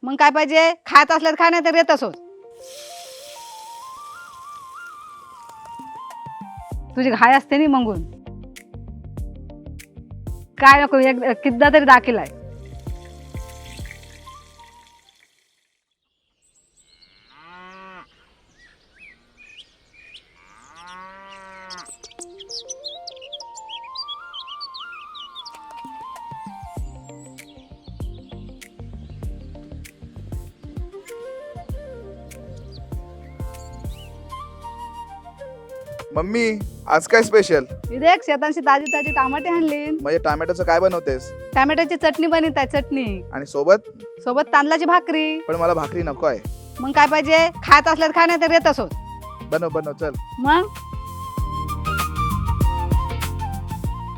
मग काय पाहिजे, खायचं असलं तर खा, नाही तर येत असोच. तुझी घाय असते नी मंगून काय नको, एक किद्दा तरी दाखिलाय. मम्मी आज काय स्पेशल? देख शेतांशी ताजी ताजी टमाटे आणली. म्हणजे टोमॅटोचं काय बनवतेस? टमाट्याची चटणी बनवत आहे, चटणी आणि सोबत? सोबत तांदळाची भाकरी. पण मला भाकरी नको आहे. मग काय पाहिजे, खायचं असलं तर खा, नाही तर येत असोच. बनव बनव चल. मग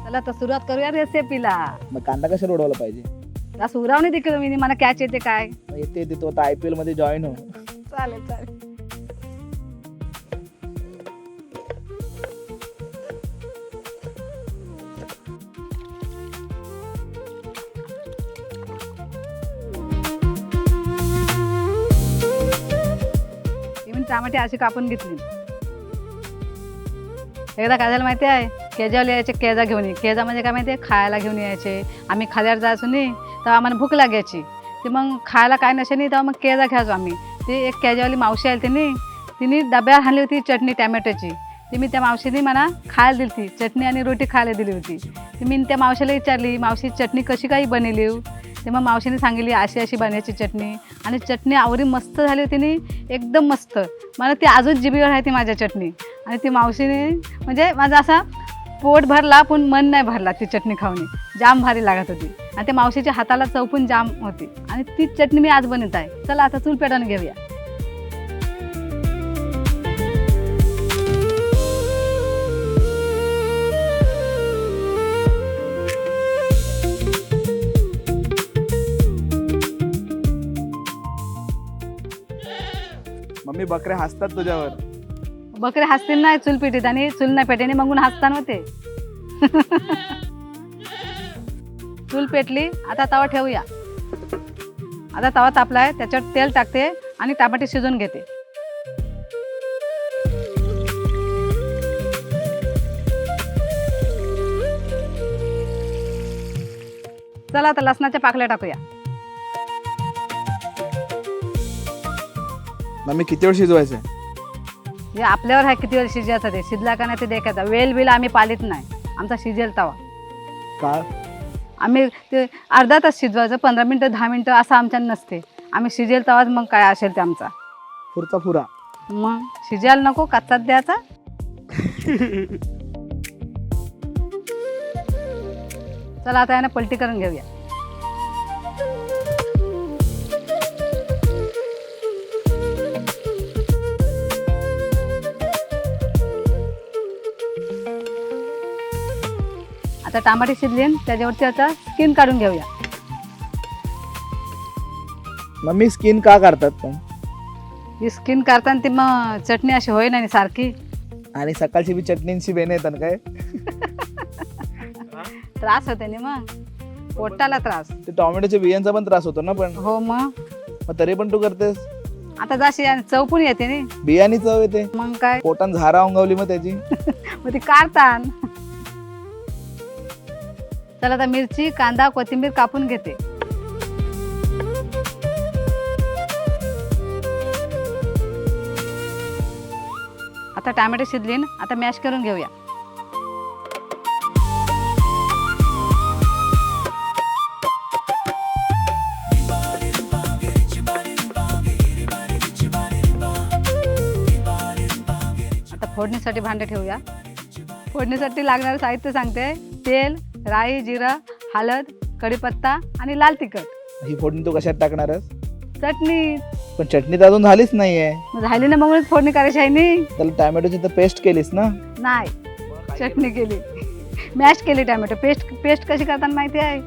चला तर सुरुवात करूया रेसिपीला. मग कांदा कशा रोडवला पाहिजे? सुरावणी देखील मी मला कॅच येते काय. येते तो आता IPL मध्ये जॉईन हो. चालेल चालेल. टमाटे अशी कापून घेतली. एकदा काय झालं माहिती आहे, केजावले यायचे, केजा घेऊन ये. केजा म्हणजे काय माहिती आहे, खायला घेऊन यायचे. आम्ही खाल्यावर जायचो नाही, तेव्हा आम्हाला भूक लागायची. ते मग खायला काय नसे नाही, तेव्हा मग केजा घ्यायचो आम्ही. ते एक केजावाली मावशी आली तिने डब्यावर आणली होती चटणी टॅमॅटोची. ती मी त्या मावशीने मला खायला दिली होती, चटणी आणि रोटी खायला दिली होती. ती मी त्या मावशीला विचारली, मावशी चटणी कशी काही बनवली? ते मग मावशीने सांगितली अशी अशी बनायची चटणी. आणि चटणी आवडी मस्त झाली होती नी, एकदम मस्त. मला ती अजून जिभेवर आहे ती माझ्या चटणी. आणि ती मावशीने म्हणजे माझा असा पोट भरला पण मन नाही भरला ती चटणी खाऊन. जाम भारी लागत होती आणि त्या मावशीच्या हाताला चव पण जाम होती. आणि तीच चटणी मी आज बनवत आहे. चला आता चूल पेटाने घेऊया. मम्मी बकऱ्या हसतात तुझ्यावर. बकरे हसतील नाही चूल पेटीत, आणि चूल नाही पेटेने मगून हसताना होते. चूल पेटली, आता तवा ठेवूया. आता तवा तापलाय, त्याच्यावर तेल टाकते आणि टमाटे शिजवून घेते. चला आता लसणाच्या पाकळ्या टाकूया. मम्मी किती वेळ शिजवायचं? हे आपल्यावर आहे किती वेळ शिजायचं. ते शिजला का नाही ते देखायचा. वेल बिल आम्ही पालीत नाही, आमचा शिजेल तवा. काय आम्ही ते अर्धा तास शिजवायचं, 15 मिनटं 10 मिनटं असं आमच्या नसते. आम्ही शिजेल तवाच मग काय असेल ते आमचा. पुरचा पुरा. मग शिजायला नको, कच्चाच द्यायचा. चला आता यानं पलटी करून घेऊया. आता टमाटे शिजले, त्याच्यावरती आता स्किन काढून घेऊया. मम्मी स्किन का काढतात पण? ही स्किन काढताना ती मग चटणी अशी होय नाही सारखी. आणि सकाळची बी चटणींची बेन येतात काय? त्रास होते ना मग, पोटाला त्रास. ते टोमॅटोच्या बियांचा पण त्रास होतो ना पण. हो मग तरी पण तू करतेस. आता जशी चव पण येते ना बियाणी चव येते. मग काय, पोटान झारा अंगवली मग त्याची. मग ती काढतान. चला आता मिरची, कांदा, कोथिंबीर कापून घेते. आता टोमॅटो शिजले, आता मॅश करून घेऊया. आता फोडणीसाठी भांडे ठेवूया. फोडणीसाठी लागणारं साहित्य सांगते. तेल, राई, जिरा, हळद, कढीपत्ता आणि लाल तिखट. ही फोडणी तू कशात टाकणारस? चटणी. पण चटणी तर अजून झालीच नाहीये. झाली ना, मग फोडणी करायची आहे नी. त्याला टोमॅटोची तर पेस्ट केलीस ना? नाही, चटणी केली, मॅश केली. टोमॅटो पेस्ट कशी करताना माहिती आहे?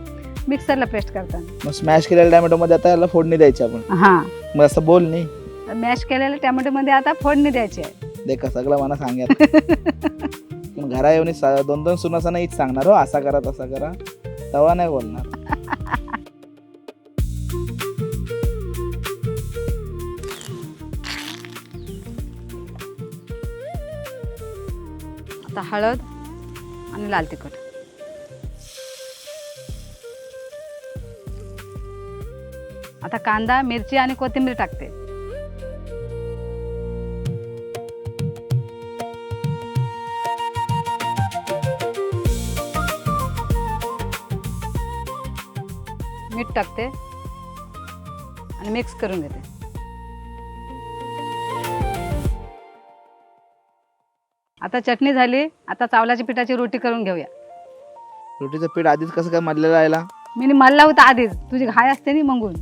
मिक्सरला पेस्ट करताना. मग स्मॅश केलेल्या टोमॅटो मध्ये आता याला फोडणी द्यायची आपण. हा, मग असं बोल नाही. मॅश केलेल्या टोमॅटो मध्ये आता फोडणी द्यायची आहे. देख सगळं मला सांगा. पण घरा येऊन 2-2 सुनासा नाहीच सांगणार हो, असा करा तसा करा, तेव्हा नाही बोलणार. आता हळद आणि लाल तिखट. आता कांदा, मिरची आणि कोथिंबीर टाकते. मीठ टाकते आणि मिक्स करून घेते. आता चटणी झाली. आता चावलाच्या पिठाची रोटी करून घेऊया. रोटीचं पीठ आधीच कसं काय मधलेलं राहिला? मी मल्ला होता आधीच, तुझी घाय असते नी मंगून.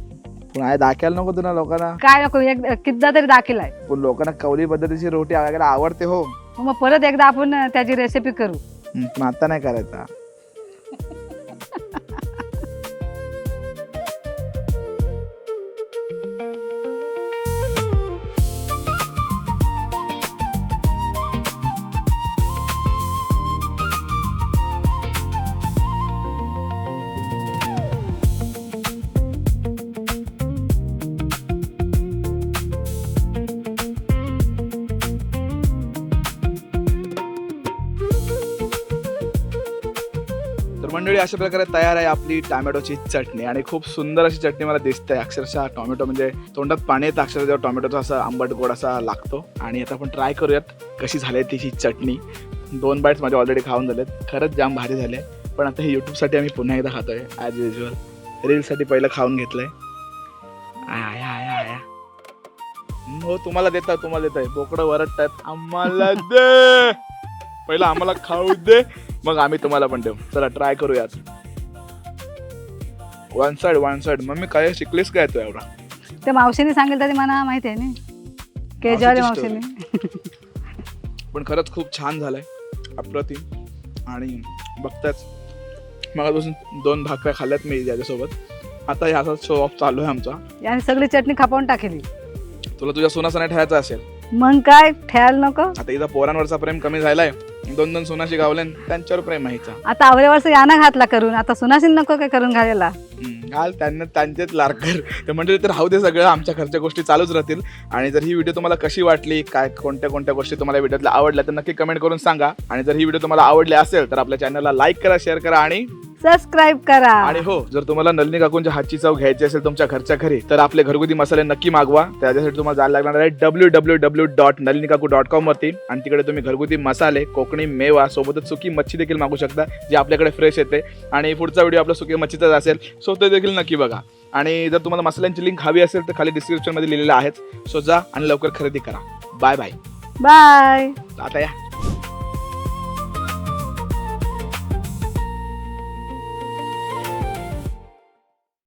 पण आहे दाखवायला नको तुला लोकांना. काय नको, एक किद्दा तरी दाखिलाय. पण लोकांना कवली पद्धतीची रोटी आवडायला आवडते हो. मग परत एकदा आपण त्याची रेसिपी करू. पण आता नाही करायचा. तर मंडळी अशा प्रकारे तयार आहे आपली टोमॅटोची चटणी. आणि खूप सुंदर अशी चटणी मला दिसते. अक्षरशः टोमॅटो म्हणजे तोंडात पाणी येतं अक्षरशः जेव्हा टोमॅटोचा असा आंबट गोड असा लागतो. आणि आता आपण ट्राय करूयात कशी झाली तिची चटणी. 2 बाईट्स माझे ऑलरेडी खाऊन झालेत. खरंच जाम भारी झाले. पण आता हे यूट्यूबसाठी आम्ही पुन्हा एकदा खातोय ॲज युज्युअल. रीलसाठी पहिलं खाऊन घेतलंय. आया आया आया. हो तुम्हाला देताय बोकडं वरटतात. आम्हाला दे पहिलं, आम्हाला खाऊ दे, मग आम्ही तुम्हाला पण देऊ. चला ट्राय करूयात. One side. मम्मी काय शिकलीस काय तू एवढा? ते मावशीने सांगितलं तरी मला माहिती आहे ना, केजवाली मावशीने. पण खरंच खूप छान झालंय, अप्रतिम. आणि बघताच मगापासून 2 भाकऱ्या खाल्ल्यात मी याच्यासोबत. आता ह्याचा शो ऑफ चालू आहे आमचा. आणि सगळी चटणी खापावून टाकली. तुला तुझ्या सुनासना ठेवायचा असेल मग काय ठेवायला नको. आता इथं पोरांवरचा प्रेम कमी झालाय. 2 सुनाशी गावल्या त्यांच्यावर प्रेम आहे हिचा. आता आवऱ्यावरच याना घातला करून, आता सुनाशीन नको काय करून घालायला. घाल त्यांना त्यांचेच लारकर. ते म्हणजे तर राहू दे, सगळं आमच्या घरच्या गोष्टी चालूच राहतील. आणि जर ही व्हिडिओ तुम्हाला कशी वाटली, काय कोणत्या गोष्टी तुम्हाला व्हिडिओतल्या आवडल्या तर नक्की कमेंट करून सांगा. आणि जर ही व्हिडिओ तुम्हाला आवडली असेल तर आपल्या चॅनलला लाईक करा, शेअर करा आणि सबस्क्राईब करा. आणि हो, जर तुम्हाला नलिनी काकूंच्या हातची चव घ्यायची असेल तुमच्या घरच्या घरी तर आपले घरगुती मसाले नक्की मागवा. त्याच्यासाठी तुम्हाला जायला लागणार आहे www.nalinikaku.com वरती. आणि तिकडे तुम्ही घरगुती मसाले, कोकणी मेवा सोबतच सुकी मच्छी देखील मागू शकता, जे आपल्याकडे फ्रेश येते. आणि पुढचा व्हिडिओ आपला सुकी मच्छीचाच असेल, सो ते देखील नक्की बघा. आणि जर तुम्हाला मसाल्यांची लिंक हवी असेल तर खाली डिस्क्रिप्शन मध्ये लिहिलेलं आहेच. सो जा आणि लवकर खरेदी करा. Bye bye. बाय. आता या.